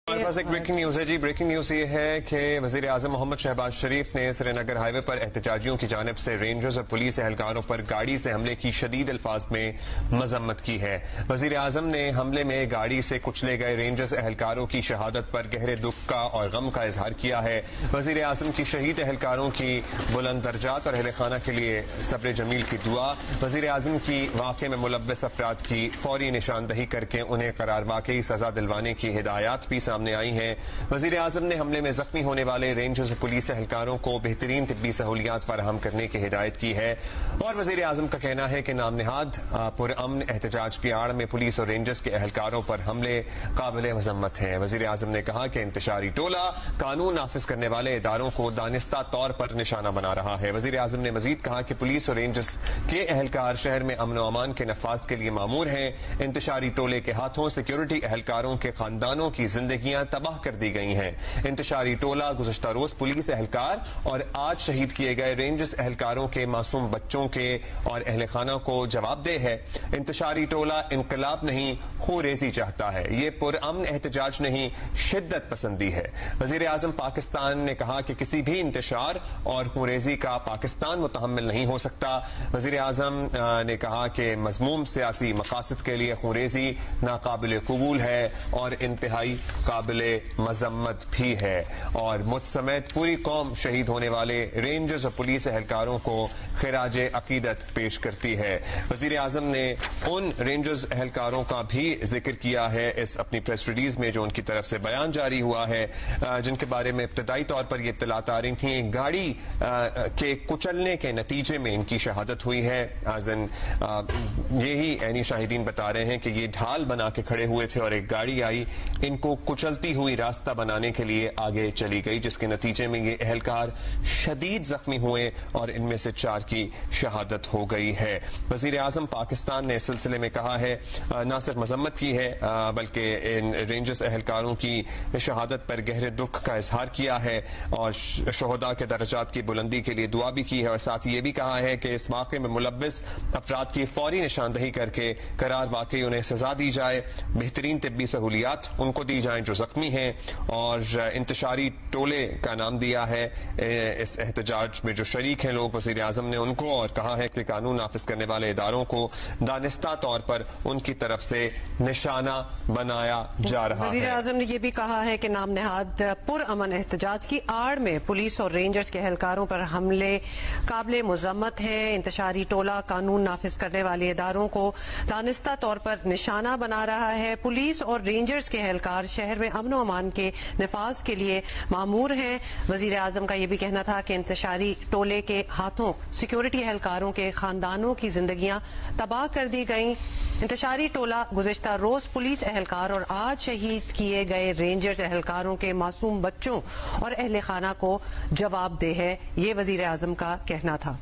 ہمارے پاس ایک breaking news ہے جی. بریکنگ نیوز یہ ہے کہ وزیر اعظم محمد شہباز شریف نے سری نگر ہائی وے پر احتجاجیوں کی جانب سے رینجرز اور پولیس اہلکاروں پر گاڑی سے حملے کی شدید الفاظ میں مذمت کی ہے. وزیر اعظم نے حملے میں گاڑی سے کچلے گئے رینجرز اہلکاروں کی شہادت پر گہرے دکھ کا اور غم کا اظہار کیا ہے. وزیر اعظم کی شہید اہلکاروں کی بلند درجات اور اہل خانہ کے لیے صبر جمیل کی دعا. وزیر اعظم کی واقعے میں ملوث افراد کی فوری نشاندہی کر کے انہیں قرار واقعی سزا دلوانے کی ہدایات بھی سامنے آئی ہیں. وزیر اعظم نے حملے میں زخمی ہونے والے رینجرز پولیس اہلکاروں کو بہترین طبی سہولیات فراہم کرنے کی ہدایت کی ہے. اور وزیر اعظم کا کہنا ہے کہ نام نہاد پرامن احتجاج کی آڑ میں پولیس اور رینجرز کے اہلکاروں پر حملے قابل مذمت ہیں. وزیر اعظم نے کہا کہ انتشاری ٹولہ قانون نافذ کرنے والے اداروں کو دانستہ طور پر نشانہ بنا رہا ہے. وزیر اعظم نے مزید کہا کہ پولیس اور رینجرز کے اہلکار شہر میں امن و امان کے نفاذ کے لیے مامور ہیں. انتشاری ٹولے کے ہاتھوں سیکیورٹی اہلکاروں کے خاندانوں کی زندگیاں تباہ کر دی گئی ہیں. انتشاری ٹولہ گزشتہ روز پولیس اہلکار اور آج شہید کیے گئے رینجرز اہلکاروں کے معصوم بچوں کے اور اہل خانہ کو جواب دہ ہے. انتشاری ٹولہ انقلاب نہیں خوریزی چاہتا ہے. یہ پرامن احتجاج نہیں شدت پسندی ہے. وزیر اعظم پاکستان نے کہا کہ کسی بھی انتشار اور خوریزی کا پاکستان متحمل نہیں ہو سکتا. وزیر اعظم نے کہا کہ مذموم سیاسی مقاصد کے لیے خوریزی ناقابل قبول ہے اور انتہائی قابل مذمت بھی ہے. اور مجھ سمیت پوری قوم شہید ہونے والے رینجرز اور پولیس اہلکاروں کو خراج عقیدت پیش کرتی ہے. وزیر اعظم نے ان رینجرز اہلکاروں کا بھی ذکر کیا ہے اس اپنی پریس ریلیز میں جو ان کی طرف سے بیان جاری ہوا ہے، جن کے بارے میں ابتدائی طور پر یہ اطلاعات آ رہی تھیں. گاڑی کے کچلنے کے نتیجے میں ان کی شہادت ہوئی ہے. یہی عینی شاہدین بتا رہے ہیں کہ یہ ڈھال بنا کے کھڑے ہوئے تھے اور ایک گاڑی آئی ان کو کچلتی ہوئی راستہ بنانے کے لیے آگے چلی گئی، جس کے نتیجے میں یہ اہلکار شدید زخمی ہوئے اور ان میں سے 4 کی شہادت ہو گئی ہے. وزیر اعظم پاکستان نے اس سلسلے میں کہا ہے، نہ صرف مذمت کی ہے بلکہ ان رینجرز اہلکاروں کی شہادت پر گہرے دکھ کا اظہار کیا ہے اور شہداء کے درجات کی بلندی کے لیے دعا بھی کی ہے. اور ساتھ یہ بھی کہا ہے کہ اس واقعے میں ملوث افراد کی فوری نشاندہی کر کے قرار واقعی انہیں سزا دی جائے، بہترین طبی سہولیات ان کو دی جائیں جو زخمی ہیں. اور انتشاری ٹولے کا نام دیا ہے اس احتجاج میں جو شریک ہیں لوگ. وزیر اعظم نے ان کو اور کہا ہے کہ قانون نافذ کرنے والے اداروں کو دانستہ طور پر ان کی طرف سے نشانہ بنایا جا رہا ہے. وزیر اعظم نے یہ بھی کہا ہے کہ نام نہاد پرامن احتجاج کی آڑ میں پولیس اور رینجرز کے اہلکاروں پر حملے قابل مذمت ہیں. انتشاری ٹولہ قانون نافذ کرنے والے اداروں کو دانستہ طور پر نشانہ بنا رہا ہے. پولیس اور رینجرز کے اہلکار شہر میں امن و امان کے نفاذ کے لیے مامور ہیں. وزیر اعظم کا یہ بھی کہنا تھا کہ انتشاری ٹولے کے ہاتھوں سیکیورٹی اہلکاروں کے خاندانوں کی زندگیاں تباہ کر دی گئیں. انتشاری ٹولہ گزشتہ روز پولیس اہلکار اور آج شہید کیے گئے رینجرز اہلکاروں کے معصوم بچوں اور اہل خانہ کو جواب دہ ہے. یہ وزیر اعظم کا کہنا تھا.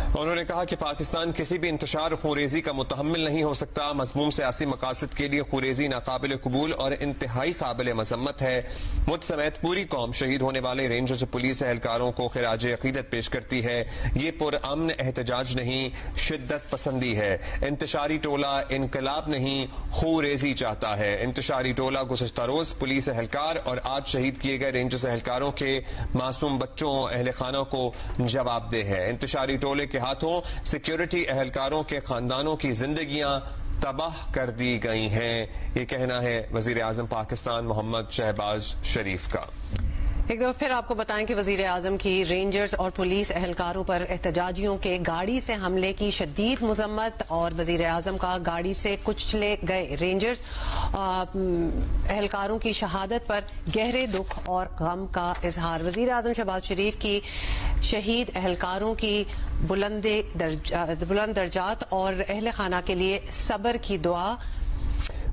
انہوں نے کہا کہ پاکستان کسی بھی انتشار خوریزی کا متحمل نہیں ہو سکتا. مذموم سیاسی مقاصد کے لیے خوریزی ناقابل قبول اور انتہائی قابل مذمت ہے. مجھ سمیت پوری قوم شہید ہونے والے رینجرز پولیس اہلکاروں کو خراج عقیدت پیش کرتی ہے. یہ پرامن احتجاج نہیں شدت پسندی ہے. انتشاری ٹولہ انقلاب نہیں خوریزی چاہتا ہے. انتشاری ٹولہ گزشتہ روز پولیس اہلکار اور آج شہید کیے گئے رینجرز اہلکاروں کے معصوم بچوں اہل خانہ کو جواب دہ ہے. انتشاری ٹولے کے ہاتھوں سیکیورٹی اہلکاروں کے خاندانوں کی زندگیاں تباہ کر دی گئی ہیں. یہ کہنا ہے وزیر اعظم پاکستان محمد شہباز شریف کا. ایک دفعہ پھر آپ کو بتائیں کہ وزیر اعظم کی رینجرز اور پولیس اہلکاروں پر احتجاجیوں کے گاڑی سے حملے کی شدید مذمت اور وزیر اعظم کا گاڑی سے کچلے گئے رینجرز اہلکاروں کی شہادت پر گہرے دکھ اور غم کا اظہار. وزیر اعظم شہباز شریف کی شہید اہلکاروں کی بلند درجات اور اہل خانہ کے لیے صبر کی دعا.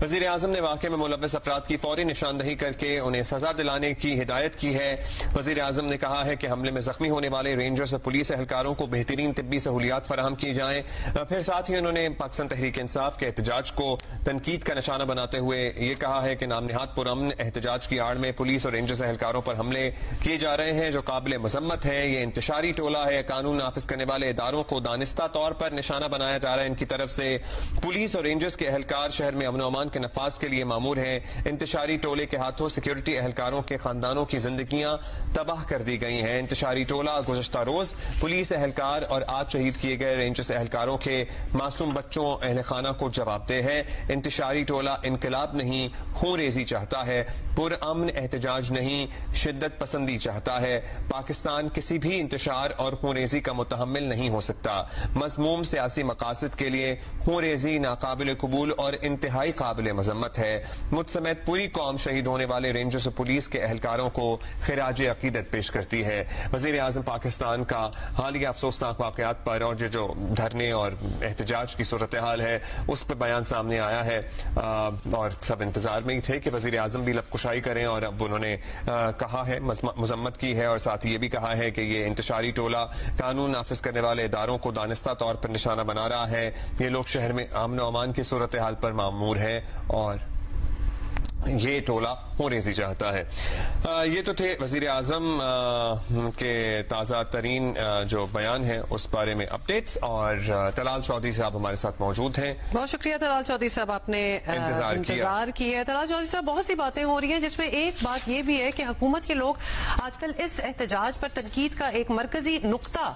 وزیر اعظم نے واقعے میں ملوث افراد کی فوری نشاندہی کر کے انہیں سزا دلانے کی ہدایت کی ہے. وزیر اعظم نے کہا ہے کہ حملے میں زخمی ہونے والے رینجرز اور پولیس اہلکاروں کو بہترین طبی سہولیات فراہم کی جائیں. پھر ساتھ ہی انہوں نے پاکستان تحریک انصاف کے احتجاج کو تنقید کا نشانہ بناتے ہوئے یہ کہا ہے کہ نام نہاد پرامن احتجاج کی آڑ میں پولیس اور رینجرز اہلکاروں پر حملے کیے جا رہے ہیں جو قابل مذمت ہے. یہ انتشاری ٹولہ ہے. قانون نافذ کرنے والے اداروں کو دانستہ طور پر نشانہ بنایا جا رہا ہے. ان کی طرف سے پولیس اور رینجرز کے اہلکار شہر میں امن و امان فرمان کے نفاذ کے لیے مامور ہیں۔ انتشاری ٹولے کے ہاتھوں سیکیورٹی اہلکاروں کے خاندانوں کی زندگیاں تباہ کر دی گئی ہیں۔ انتشاری ٹولہ گزشتہ روز پولیس اہلکار اور آج شہید کیے گئے رینجرز اہلکاروں کے معصوم بچوں اہل خانہ کو جواب دہ ہے۔ انتشاری ٹولہ انقلاب نہیں، خون ریزی چاہتا ہے، پرامن احتجاج نہیں، شدت پسندی چاہتا ہے۔ پاکستان کسی بھی انتشار اور خون ریزی کا متحمل نہیں ہو سکتا۔ مذموم سیاسی مقاصد کے لیے خون ریزی ناقابل قبول اور انتہائی قابل مذمت ہے۔ مجھ سمیت پوری قوم شہید ہونے والے رینجرز پولیس کے اہلکاروں کو خراج عقیدت پیش کرتی ہے۔ وزیر اعظم پاکستان کا حالیہ افسوسناک واقعات پر اور جو دھرنے اور احتجاج کی صورتحال ہے اس پہ بیان سامنے آیا ہے، اور سب انتظار میں ہی تھے کہ وزیر اعظم بھی لب کشائی کریں، اور اب انہوں نے کہا ہے، مذمت کی ہے، اور ساتھ ہی یہ بھی کہا ہے کہ یہ انتشاری ٹولہ قانون نافذ کرنے والے اداروں کو دانستہ طور پر نشانہ بنا رہا ہے۔ یہ لوگ شہر میں امن و امان کی صورتحال پر مامور ہیں اور یہ ٹولہ خون ریزی چاہتا ہے۔ یہ تو تھے وزیر اعظم کے تازہ ترین جو بیان ہے اس بارے میں اپڈیٹس، اور طلال چودھری صاحب ہمارے ساتھ موجود ہیں۔ بہت شکریہ طلال چودھری صاحب، آپ نے انتظار کیا ہے۔ طلال چودھری صاحب، بہت سی باتیں ہو رہی ہیں جس میں ایک بات یہ بھی ہے کہ حکومت کے لوگ آج کل اس احتجاج پر تنقید کا ایک مرکزی نقطہ